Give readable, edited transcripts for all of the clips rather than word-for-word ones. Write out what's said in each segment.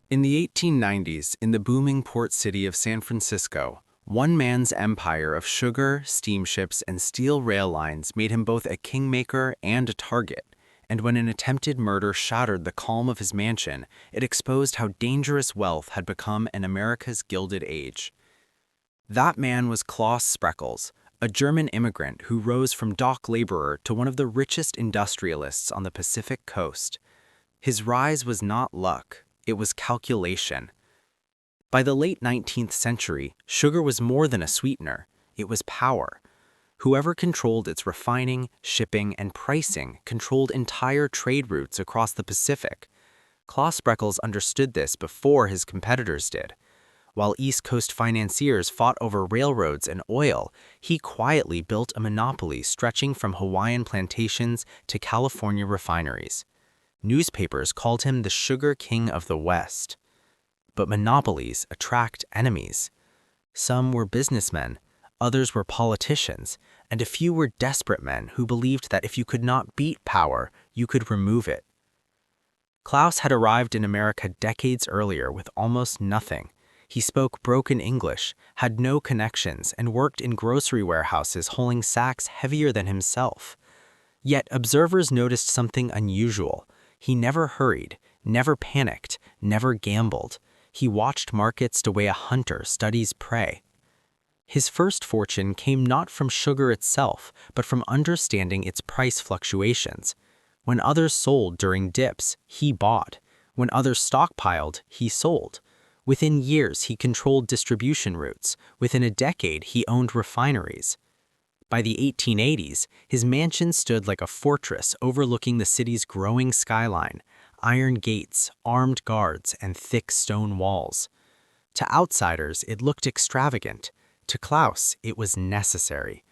In the 1890s, in the booming port city of San Francisco, one man's empire of sugar, steamships, and steel rail lines made him both a kingmaker and a target. And when an attempted murder shattered the calm of his mansion, it exposed how dangerous wealth had become in America's Gilded Age. That man was Claus Spreckels, a German immigrant who rose from dock laborer to one of the richest industrialists on the Pacific coast. His rise was not luck, it was calculation. By the late 19th century, sugar was more than a sweetener, it was power. Whoever controlled its refining, shipping, and pricing controlled entire trade routes across the Pacific. Claus Spreckels understood this before his competitors did. While East Coast financiers fought over railroads and oil, he quietly built a monopoly stretching from Hawaiian plantations to California refineries. Newspapers called him the Sugar King of the West. But monopolies attract enemies. Some were businessmen, others were politicians, and a few were desperate men who believed that if you could not beat power, you could remove it. Claus had arrived in America decades earlier with almost nothing. He spoke broken English, had no connections, and worked in grocery warehouses hauling sacks heavier than himself. Yet observers noticed something unusual. He never hurried, never panicked, never gambled. He watched markets the way a hunter studies prey. His first fortune came not from sugar itself, but from understanding its price fluctuations. When others sold during dips, he bought. When others stockpiled, he sold. Within years, he controlled distribution routes. Within a decade, he owned refineries. By the 1880s, his mansion stood like a fortress overlooking the city's growing skyline, iron gates, armed guards, and thick stone walls. To outsiders, it looked extravagant. To Claus, it was necessary.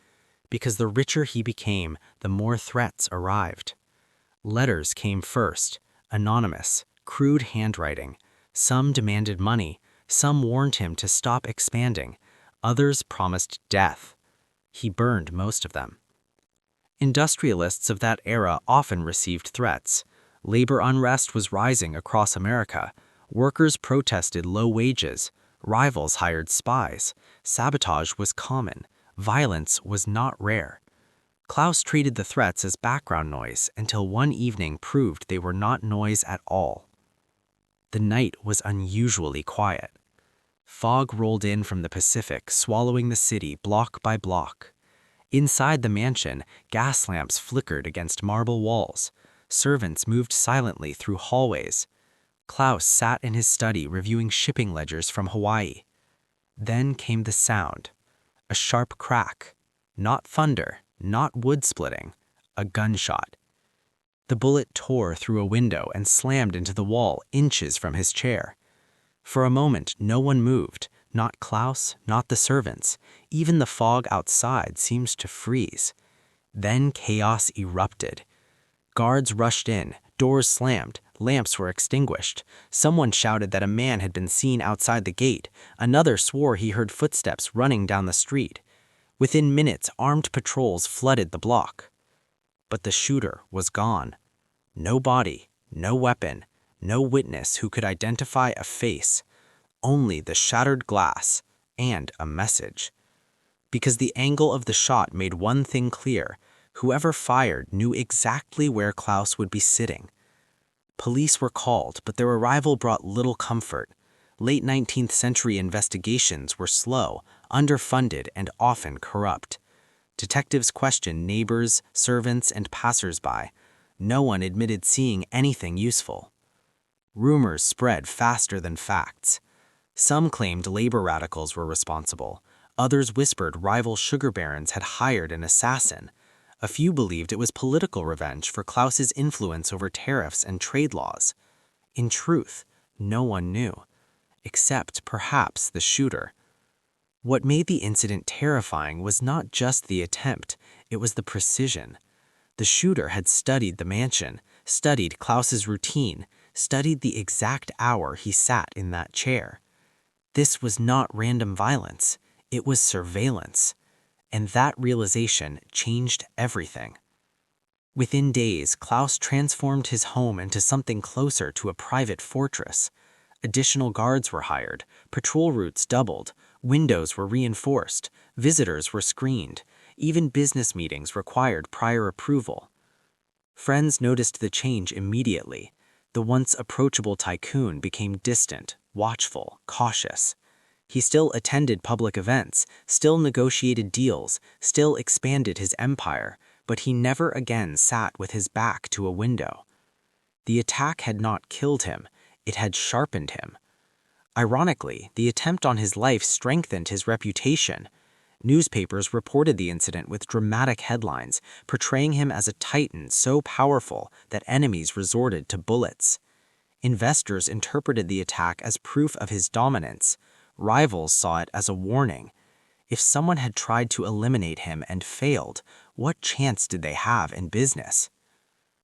Because the richer he became, the more threats arrived. Letters came first, anonymous, crude handwriting. Some demanded money, some warned him to stop expanding, others promised death. He burned most of them. Industrialists of that era often received threats. Labor unrest was rising across America. Workers protested low wages. Rivals hired spies. Sabotage was common. Violence was not rare. Claus treated the threats as background noise until one evening proved they were not noise at all. The night was unusually quiet. Fog rolled in from the Pacific, swallowing the city block by block. Inside the mansion, gas lamps flickered against marble walls. Servants moved silently through hallways. Claus sat in his study reviewing shipping ledgers from Hawaii. Then came the sound. A sharp crack. Not thunder, not wood splitting. A gunshot. The bullet tore through a window and slammed into the wall inches from his chair. For a moment, no one moved, not Claus, not the servants. Even the fog outside seemed to freeze. Then chaos erupted. Guards rushed in, doors slammed, lamps were extinguished. Someone shouted that a man had been seen outside the gate. Another swore he heard footsteps running down the street. Within minutes, armed patrols flooded the block. But the shooter was gone. No body, no weapon, no witness who could identify a face, only the shattered glass and a message. Because the angle of the shot made one thing clear: whoever fired knew exactly where Claus would be sitting. Police were called, but their arrival brought little comfort. Late 19th century investigations were slow, underfunded, and often corrupt. Detectives questioned neighbors, servants, and passers-by. No one admitted seeing anything useful. Rumors spread faster than facts. Some claimed labor radicals were responsible. Others whispered rival sugar barons had hired an assassin. A few believed it was political revenge for Claus's influence over tariffs and trade laws. In truth, no one knew, except perhaps the shooter. What made the incident terrifying was not just the attempt, it was the precision. The shooter had studied the mansion, studied Claus's routine, studied the exact hour he sat in that chair. This was not random violence, it was surveillance. And that realization changed everything. Within days, Claus transformed his home into something closer to a private fortress. Additional guards were hired, patrol routes doubled, windows were reinforced, visitors were screened, even business meetings required prior approval. Friends noticed the change immediately. The once approachable tycoon became distant, watchful, cautious. He still attended public events, still negotiated deals, still expanded his empire, but he never again sat with his back to a window. The attack had not killed him, it had sharpened him. Ironically, the attempt on his life strengthened his reputation. Newspapers reported the incident with dramatic headlines, portraying him as a titan so powerful that enemies resorted to bullets. Investors interpreted the attack as proof of his dominance. Rivals saw it as a warning. If someone had tried to eliminate him and failed, what chance did they have in business?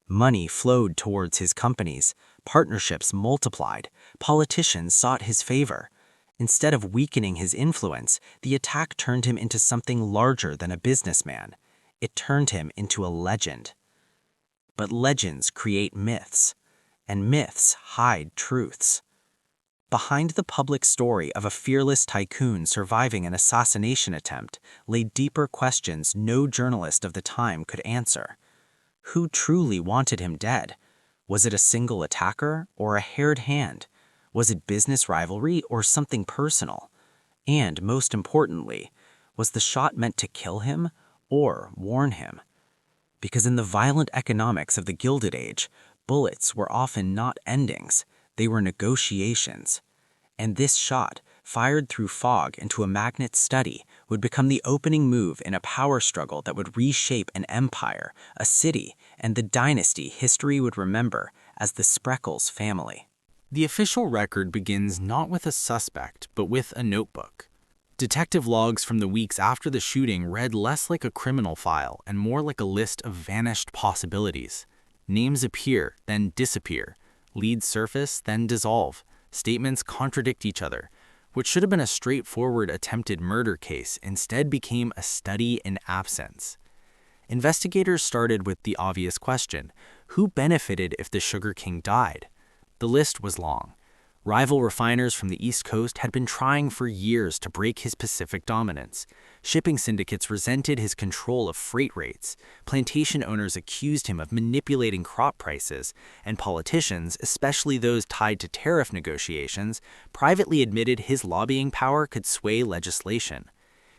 Money flowed towards his companies, partnerships multiplied, politicians sought his favor. Instead of weakening his influence, the attack turned him into something larger than a businessman. It turned him into a legend. But legends create myths, and myths hide truths. Behind the public story of a fearless tycoon surviving an assassination attempt lay deeper questions no journalist of the time could answer. Who truly wanted him dead? Was it a single attacker or a hired hand? Was it business rivalry or something personal? And most importantly, was the shot meant to kill him or warn him? Because in the violent economics of the Gilded Age, bullets were often not endings, they were negotiations. And this shot, fired through fog into a magnet's study, would become the opening move in a power struggle that would reshape an empire, a city, and the dynasty history would remember as the Spreckels family. The official record begins not with a suspect, but with a notebook. Detective logs from the weeks after the shooting read less like a criminal file and more like a list of vanished possibilities. Names appear, then disappear. Leads surface, then dissolve. Statements contradict each other. What should have been a straightforward attempted murder case instead became a study in absence. Investigators started with the obvious question: who benefited if the Sugar King died? The list was long. Rival refiners from the East Coast had been trying for years to break his Pacific dominance. Shipping syndicates resented his control of freight rates. Plantation owners accused him of manipulating crop prices, and politicians, especially those tied to tariff negotiations, privately admitted his lobbying power could sway legislation.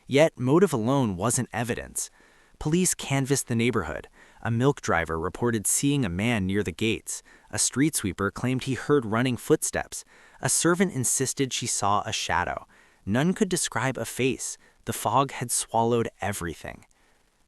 Yet, motive alone wasn't evidence. Police canvassed the neighborhood. A milk driver reported seeing a man near the gates. A street sweeper claimed he heard running footsteps. A servant insisted she saw a shadow. None could describe a face. The fog had swallowed everything.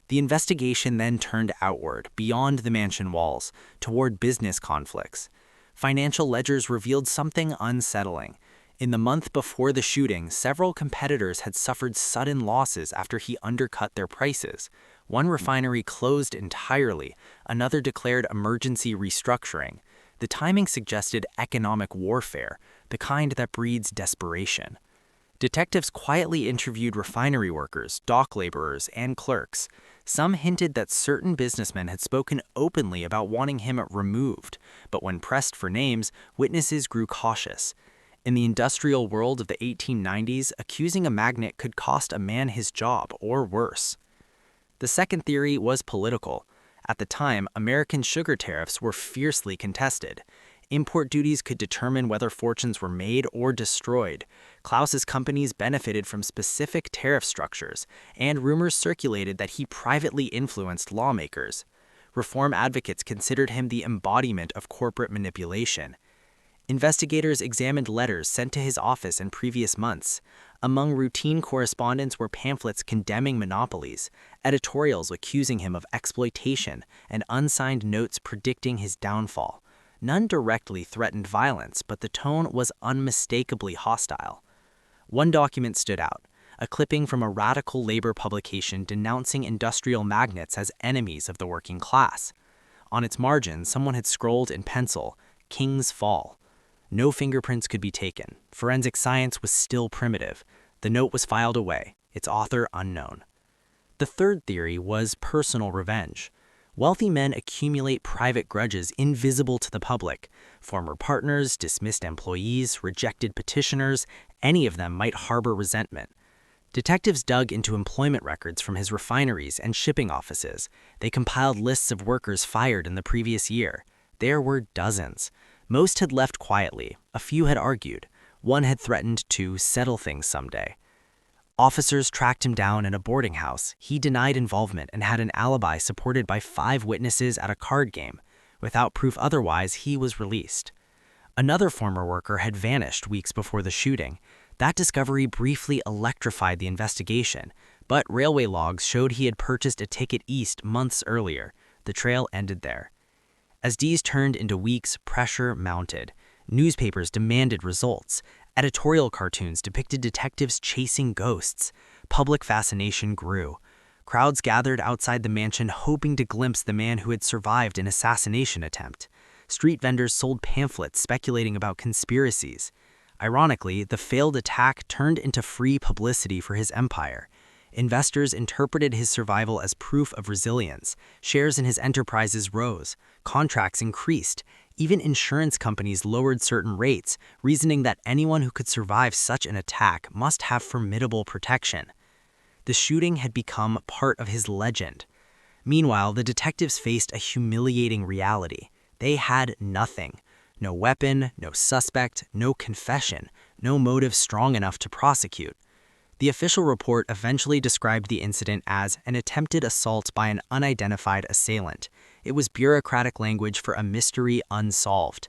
The investigation then turned outward, beyond the mansion walls, toward business conflicts. Financial ledgers revealed something unsettling. In the month before the shooting, several competitors had suffered sudden losses after he undercut their prices. One refinery closed entirely, another declared emergency restructuring. The timing suggested economic warfare, the kind that breeds desperation. Detectives quietly interviewed refinery workers, dock laborers, and clerks. Some hinted that certain businessmen had spoken openly about wanting him removed, but when pressed for names, witnesses grew cautious. In the industrial world of the 1890s, accusing a magnate could cost a man his job or worse. The second theory was political. At the time, American sugar tariffs were fiercely contested. Import duties could determine whether fortunes were made or destroyed. Claus's companies benefited from specific tariff structures, and rumors circulated that he privately influenced lawmakers. Reform advocates considered him the embodiment of corporate manipulation. Investigators examined letters sent to his office in previous months. Among routine correspondence were pamphlets condemning monopolies, editorials accusing him of exploitation, and unsigned notes predicting his downfall. None directly threatened violence, but the tone was unmistakably hostile. One document stood out, a clipping from a radical labor publication denouncing industrial magnates as enemies of the working class. On its margin, someone had scrolled in pencil, "King's Fall." No fingerprints could be taken. Forensic science was still primitive. The note was filed away, its author unknown. The third theory was personal revenge. Wealthy men accumulate private grudges invisible to the public. Former partners, dismissed employees, rejected petitioners, any of them might harbor resentment. Detectives dug into employment records from his refineries and shipping offices. They compiled lists of workers fired in the previous year. There were dozens. Most had left quietly. A few had argued. One had threatened to settle things someday. Officers tracked him down in a boarding house. He denied involvement and had an alibi supported by 5 witnesses at a card game. Without proof otherwise, he was released. Another former worker had vanished weeks before the shooting. That discovery briefly electrified the investigation, but railway logs showed he had purchased a ticket east months earlier. The trail ended there. As days turned into weeks, pressure mounted. Newspapers demanded results. Editorial cartoons depicted detectives chasing ghosts. Public fascination grew. Crowds gathered outside the mansion hoping to glimpse the man who had survived an assassination attempt. Street vendors sold pamphlets speculating about conspiracies. Ironically, the failed attack turned into free publicity for his empire. Investors interpreted his survival as proof of resilience. Shares in his enterprises rose. Contracts increased. Even insurance companies lowered certain rates, reasoning that anyone who could survive such an attack must have formidable protection. The shooting had become part of his legend. Meanwhile, the detectives faced a humiliating reality. They had nothing. No weapon, no suspect, no confession, no motive strong enough to prosecute. The official report eventually described the incident as an attempted assault by an unidentified assailant. It was bureaucratic language for a mystery unsolved.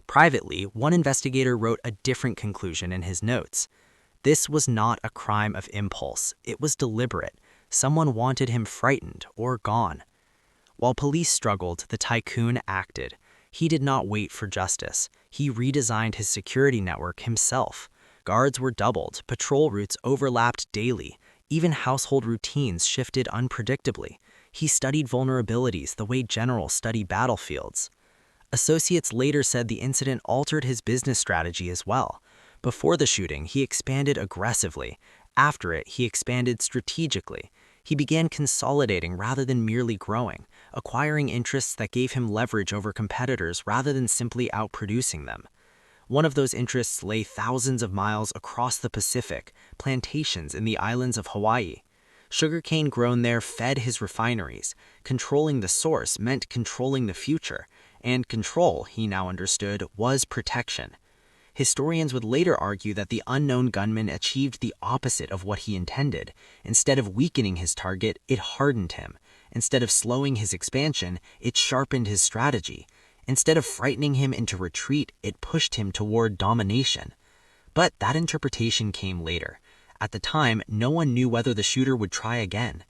Privately, one investigator wrote a different conclusion in his notes. This was not a crime of impulse. It was deliberate. Someone wanted him frightened or gone. While police struggled, the tycoon acted. He did not wait for justice. He redesigned his security network himself. Guards were doubled, patrol routes overlapped daily, even household routines shifted unpredictably. He studied vulnerabilities the way generals study battlefields. Associates later said the incident altered his business strategy as well. Before the shooting, he expanded aggressively. After it, he expanded strategically. He began consolidating rather than merely growing, acquiring interests that gave him leverage over competitors rather than simply outproducing them. One of those interests lay thousands of miles across the Pacific, plantations in the islands of Hawaii. Sugarcane grown there fed his refineries. Controlling the source meant controlling the future, and control, he now understood, was protection. Historians would later argue that the unknown gunman achieved the opposite of what he intended. Instead of weakening his target, it hardened him. Instead of slowing his expansion, it sharpened his strategy. Instead of frightening him into retreat, it pushed him toward domination. But that interpretation came later. At the time, no one knew whether the shooter would try again.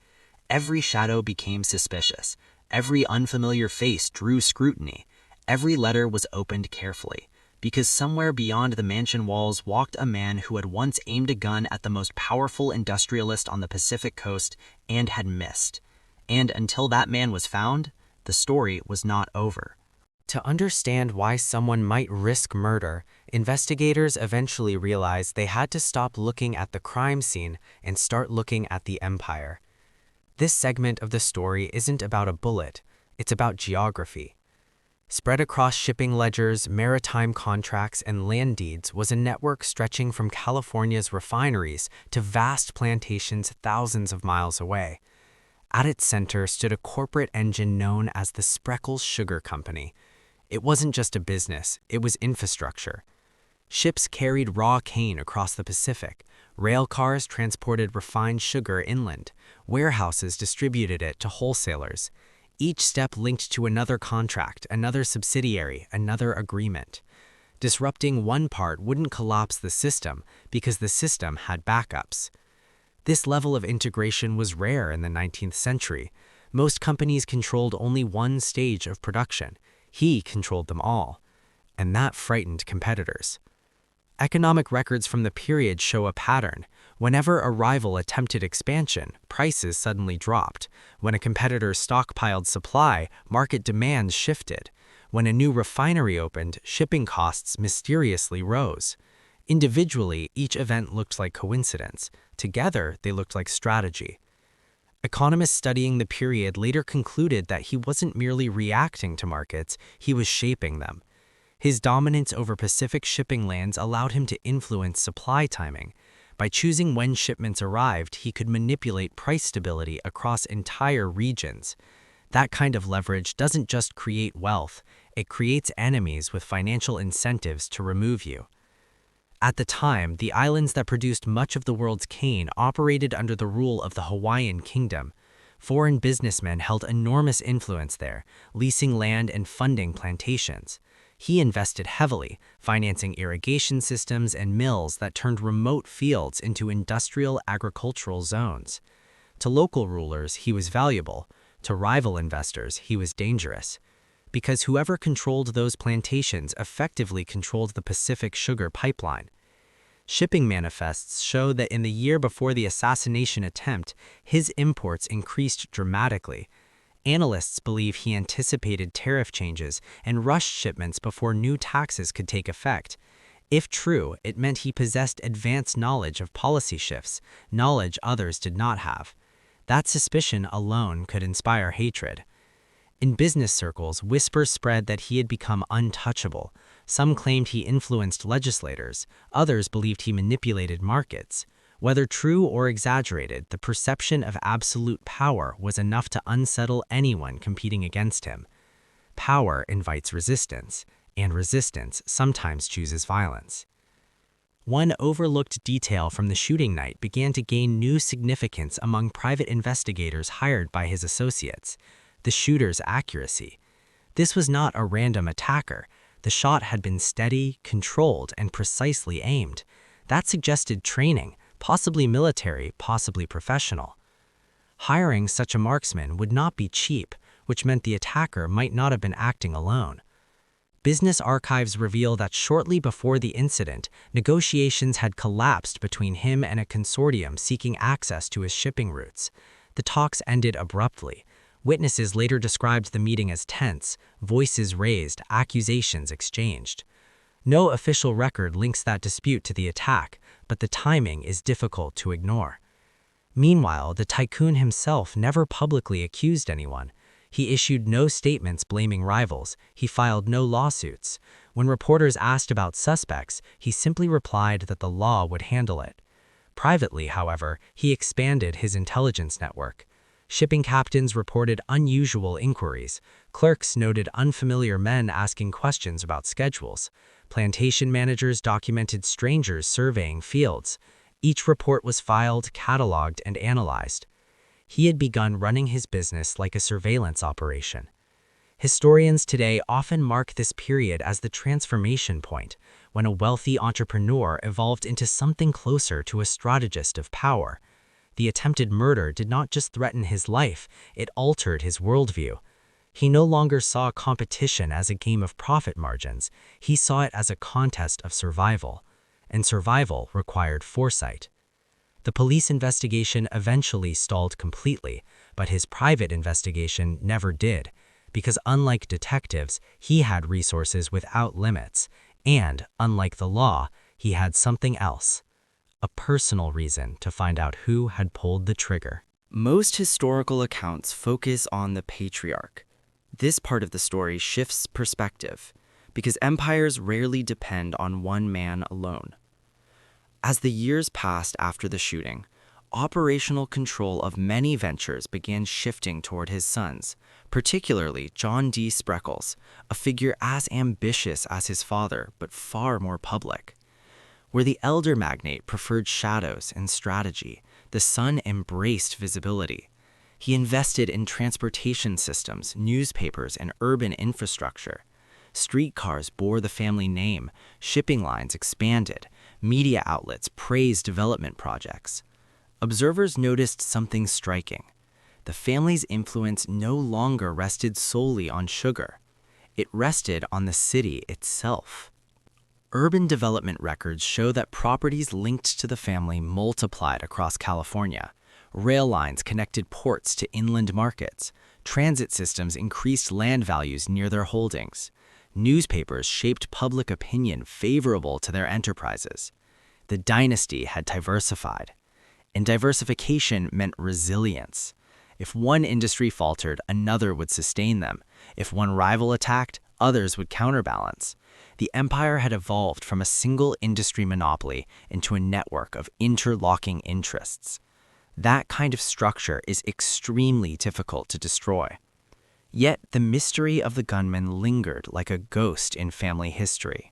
Every shadow became suspicious. Every unfamiliar face drew scrutiny. Every letter was opened carefully. Because somewhere beyond the mansion walls walked a man who had once aimed a gun at the most powerful industrialist on the Pacific coast and had missed. And until that man was found, the story was not over. To understand why someone might risk murder, investigators eventually realized they had to stop looking at the crime scene and start looking at the empire. This segment of the story isn't about a bullet, it's about geography. Spread across shipping ledgers, maritime contracts, and land deeds was a network stretching from California's refineries to vast plantations thousands of miles away. At its center stood a corporate engine known as the Spreckels Sugar Company. It wasn't just a business, it was infrastructure. Ships carried raw cane across the Pacific. Rail cars transported refined sugar inland. Warehouses distributed it to wholesalers. Each step linked to another contract, another subsidiary, another agreement. Disrupting one part wouldn't collapse the system because the system had backups. This level of integration was rare in the 19th century. Most companies controlled only one stage of production. He controlled them all. And that frightened competitors. Economic records from the period show a pattern. Whenever a rival attempted expansion, prices suddenly dropped. When a competitor stockpiled supply, market demands shifted. When a new refinery opened, shipping costs mysteriously rose. Individually, each event looked like coincidence. Together, they looked like strategy. Economists studying the period later concluded that he wasn't merely reacting to markets, he was shaping them. His dominance over Pacific shipping lanes allowed him to influence supply timing. By choosing when shipments arrived, he could manipulate price stability across entire regions. That kind of leverage doesn't just create wealth, it creates enemies with financial incentives to remove you. At the time, the islands that produced much of the world's cane operated under the rule of the Hawaiian Kingdom. Foreign businessmen held enormous influence there, leasing land and funding plantations. He invested heavily, financing irrigation systems and mills that turned remote fields into industrial agricultural zones. To local rulers, he was valuable. To rival investors, he was dangerous. Because whoever controlled those plantations effectively controlled the Pacific sugar pipeline. Shipping manifests show that in the year before the assassination attempt, his imports increased dramatically. Analysts believe he anticipated tariff changes and rushed shipments before new taxes could take effect. If true, it meant he possessed advanced knowledge of policy shifts, knowledge others did not have. That suspicion alone could inspire hatred. In business circles, whispers spread that he had become untouchable. Some claimed he influenced legislators, others believed he manipulated markets. Whether true or exaggerated, the perception of absolute power was enough to unsettle anyone competing against him. Power invites resistance, and resistance sometimes chooses violence. One overlooked detail from the shooting night began to gain new significance among private investigators hired by his associates: the shooter's accuracy. This was not a random attacker. The shot had been steady, controlled, and precisely aimed. That suggested training, possibly military, possibly professional. Hiring such a marksman would not be cheap, which meant the attacker might not have been acting alone. Business archives reveal that shortly before the incident, negotiations had collapsed between him and a consortium seeking access to his shipping routes. The talks ended abruptly. Witnesses later described the meeting as tense, voices raised, accusations exchanged. No official record links that dispute to the attack, but the timing is difficult to ignore. Meanwhile, the tycoon himself never publicly accused anyone. He issued no statements blaming rivals. He filed no lawsuits. When reporters asked about suspects, he simply replied that the law would handle it. Privately, however, he expanded his intelligence network. Shipping captains reported unusual inquiries. Clerks noted unfamiliar men asking questions about schedules. Plantation managers documented strangers surveying fields. Each report was filed, cataloged, and analyzed. He had begun running his business like a surveillance operation. Historians today often mark this period as the transformation point, when a wealthy entrepreneur evolved into something closer to a strategist of power. The attempted murder did not just threaten his life, it altered his worldview. He no longer saw competition as a game of profit margins, he saw it as a contest of survival. And survival required foresight. The police investigation eventually stalled completely, but his private investigation never did, because unlike detectives, he had resources without limits, and, unlike the law, he had something else. A personal reason to find out who had pulled the trigger. Most historical accounts focus on the patriarch. This part of the story shifts perspective, because empires rarely depend on one man alone. As the years passed after the shooting, operational control of many ventures began shifting toward his sons, particularly John D. Spreckels, a figure as ambitious as his father but far more public. Where the elder magnate preferred shadows and strategy, the son embraced visibility. He invested in transportation systems, newspapers, and urban infrastructure. Streetcars bore the family name, shipping lines expanded, media outlets praised development projects. Observers noticed something striking. The family's influence no longer rested solely on sugar. It rested on the city itself. Urban development records show that properties linked to the family multiplied across California. Rail lines connected ports to inland markets. Transit systems increased land values near their holdings. Newspapers shaped public opinion favorable to their enterprises. The dynasty had diversified, and diversification meant resilience. If one industry faltered, another would sustain them. If one rival attacked, others would counterbalance. The empire had evolved from a single industry monopoly into a network of interlocking interests. That kind of structure is extremely difficult to destroy. Yet the mystery of the gunman lingered like a ghost in family history.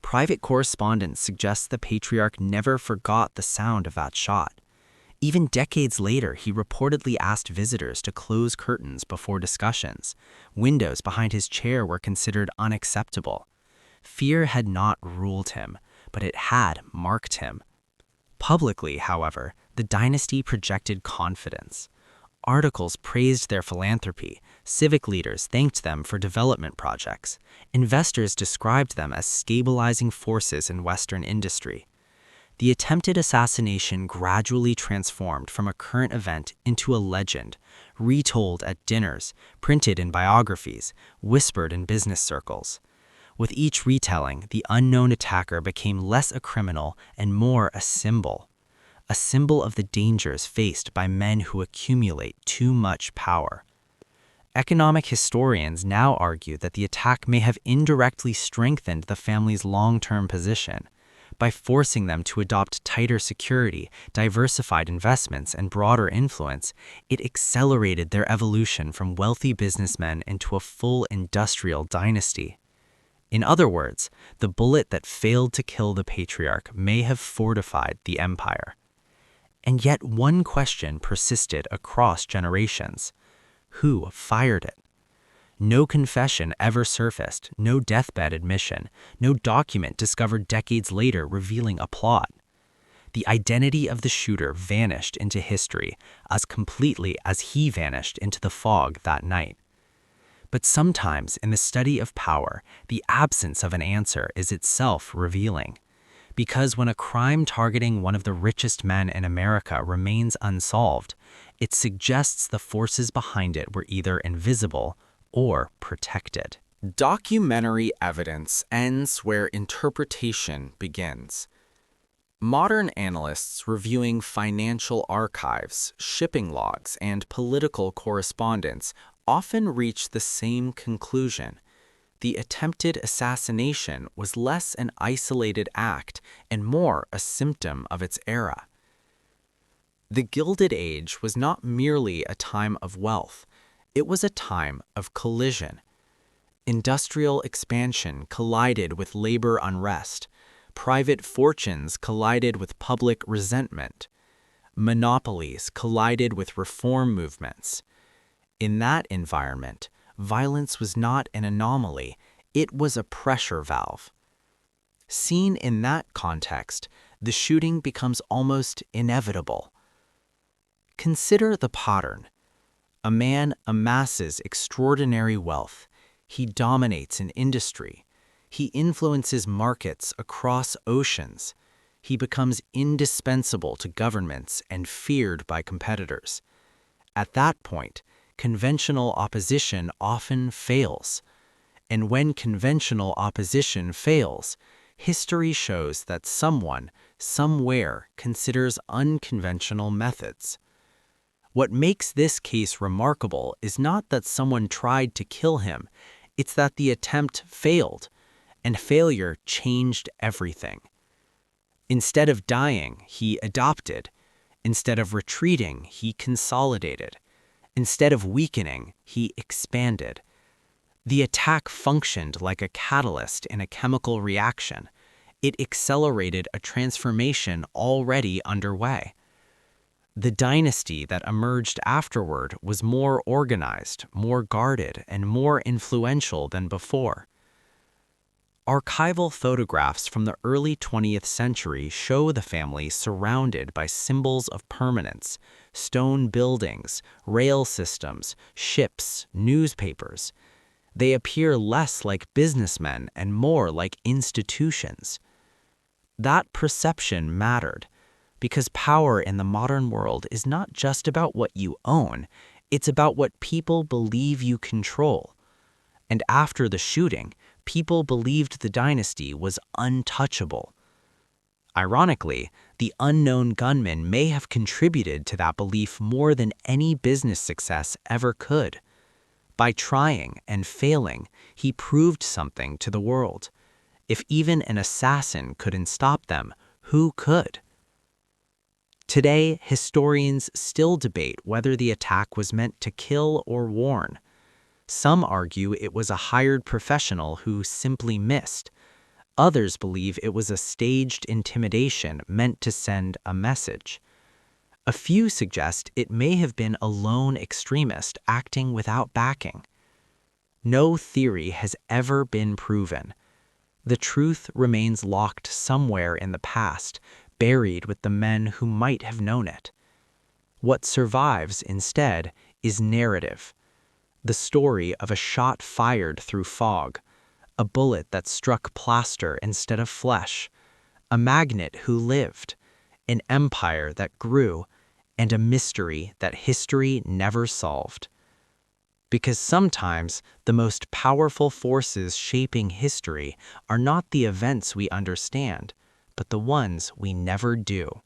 Private correspondence suggests the patriarch never forgot the sound of that shot. Even decades later, he reportedly asked visitors to close curtains before discussions. Windows behind his chair were considered unacceptable. Fear had not ruled him, but it had marked him. Publicly, however, the dynasty projected confidence. Articles praised their philanthropy, civic leaders thanked them for development projects, investors described them as stabilizing forces in Western industry. The attempted assassination gradually transformed from a current event into a legend, retold at dinners, printed in biographies, whispered in business circles. With each retelling, the unknown attacker became less a criminal and more a symbol of the dangers faced by men who accumulate too much power. Economic historians now argue that the attack may have indirectly strengthened the family's long-term position. By forcing them to adopt tighter security, diversified investments, and broader influence, it accelerated their evolution from wealthy businessmen into a full industrial dynasty. In other words, the bullet that failed to kill the patriarch may have fortified the empire. And yet one question persisted across generations. Who fired it? No confession ever surfaced, no deathbed admission, no document discovered decades later revealing a plot. The identity of the shooter vanished into history as completely as he vanished into the fog that night. But sometimes in the study of power, the absence of an answer is itself revealing. Because when a crime targeting one of the richest men in America remains unsolved, it suggests the forces behind it were either invisible or protected. Documentary evidence ends where interpretation begins. Modern analysts reviewing financial archives, shipping logs, and political correspondence often reach the same conclusion. The attempted assassination was less an isolated act and more a symptom of its era. The Gilded Age was not merely a time of wealth, it was a time of collision. Industrial expansion collided with labor unrest. Private fortunes collided with public resentment. Monopolies collided with reform movements. In that environment, violence was not an anomaly, it was a pressure valve. Seen in that context, the shooting becomes almost inevitable. Consider the pattern. A man amasses extraordinary wealth. He dominates an industry. He influences markets across oceans. He becomes indispensable to governments and feared by competitors. At that point, conventional opposition often fails. And when conventional opposition fails, history shows that someone, somewhere, considers unconventional methods. What makes this case remarkable is not that someone tried to kill him, it's that the attempt failed, and failure changed everything. Instead of dying, he adopted. Instead of retreating, he consolidated. Instead of weakening, he expanded. The attack functioned like a catalyst in a chemical reaction. It accelerated a transformation already underway. The dynasty that emerged afterward was more organized, more guarded, and more influential than before. Archival photographs from the early 20th century show the family surrounded by symbols of permanence: stone buildings, rail systems, ships, newspapers. They appear less like businessmen and more like institutions. That perception mattered, because power in the modern world is not just about what you own, it's about what people believe you control. And after the shooting, people believed the dynasty was untouchable. Ironically, the unknown gunman may have contributed to that belief more than any business success ever could. By trying and failing, he proved something to the world. If even an assassin couldn't stop them, who could? Today, historians still debate whether the attack was meant to kill or warn. Some argue it was a hired professional who simply missed. Others believe it was a staged intimidation meant to send a message. A few suggest it may have been a lone extremist acting without backing. No theory has ever been proven. The truth remains locked somewhere in the past, buried with the men who might have known it. What survives, instead, is narrative. The story of a shot fired through fog, a bullet that struck plaster instead of flesh, a magnate who lived, an empire that grew, and a mystery that history never solved. Because sometimes the most powerful forces shaping history are not the events we understand, but the ones we never do.